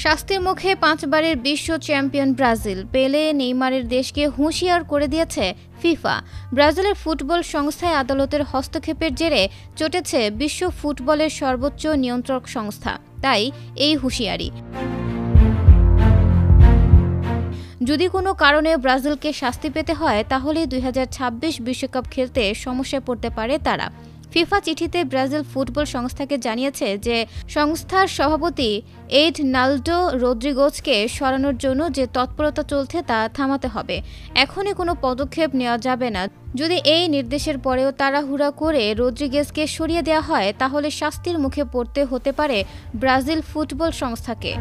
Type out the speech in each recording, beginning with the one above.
শাস্তির মুখে ৫ বারের বিশ্ব চ্যাম্পিয়ন ব্রাজিল। পেলে, নেইমারের দেশকে হুঁশিয়ার করে দিয়েছে ফিফা। ব্রাজিলের ফুটবল সংস্থায় আদালতের হস্তক্ষেপের জেরে চটেছে বিশ্ব ফুটবলের সর্বোচ্চ নিয়ন্ত্রক সংস্থা। তাই এই হুঁশিয়ারি। যদি কোনো কারণে ব্রাজিলকে শাস্তি পেতে হয়, তাহলে ২০২৬ বিশ্বকাপ খেলতে সমস্যায় পড়তে পারে তারা। ফিফা চিঠিতে ব্রাজিল ফুটবল সংস্থাকে জানিয়েছে যে সংস্থার সভাপতি এডনাল্ডো রদ্রিগেজকে সরানোর জন্য যে তৎপরতা চলছে তা থামাতে হবে। এখনই কোনো পদক্ষেপ নেওয়া যাবে না। যদি এই নির্দেশের পরেও তাড়াহুড়া করে রদ্রিগেজকে সরিয়ে দেওয়া হয়, তাহলে শাস্তির মুখে পড়তে হতে পারে ব্রাজিল ফুটবল সংস্থাকে।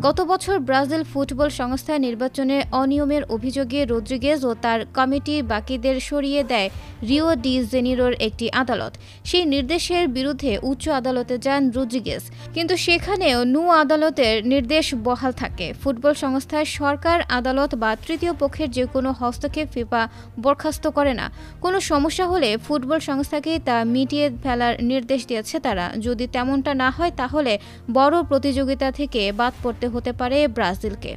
গত বছর ব্রাজিল ফুটবল সংস্থার নির্বাচনে অনিয়মের অভিযোগে রদ্রিগেজ ও তার কমিটি বাকিদের সরিয়ে দেয় রিও ডি জেনিরোর একটি আদালত। সেই নির্দেশের বিরুদ্ধে উচ্চ আদালতে যান রদ্রিগেজ, কিন্তু সেখানেও আদালতের নির্দেশ বহাল থাকে। ফুটবল সংস্থায় সরকার, আদালত বা তৃতীয় পক্ষের যে কোনো হস্তক্ষেপ ফিফা বরখাস্ত করে না। কোনো সমস্যা হলে ফুটবল সংস্থাকেই তা মিটিয়ে ফেলার নির্দেশ দিয়েছে তারা। যদি তেমনটা না হয়, তাহলে বড় প্রতিযোগিতা থেকে বাদ পড়তে হতে পারে ব্রাজিলকে।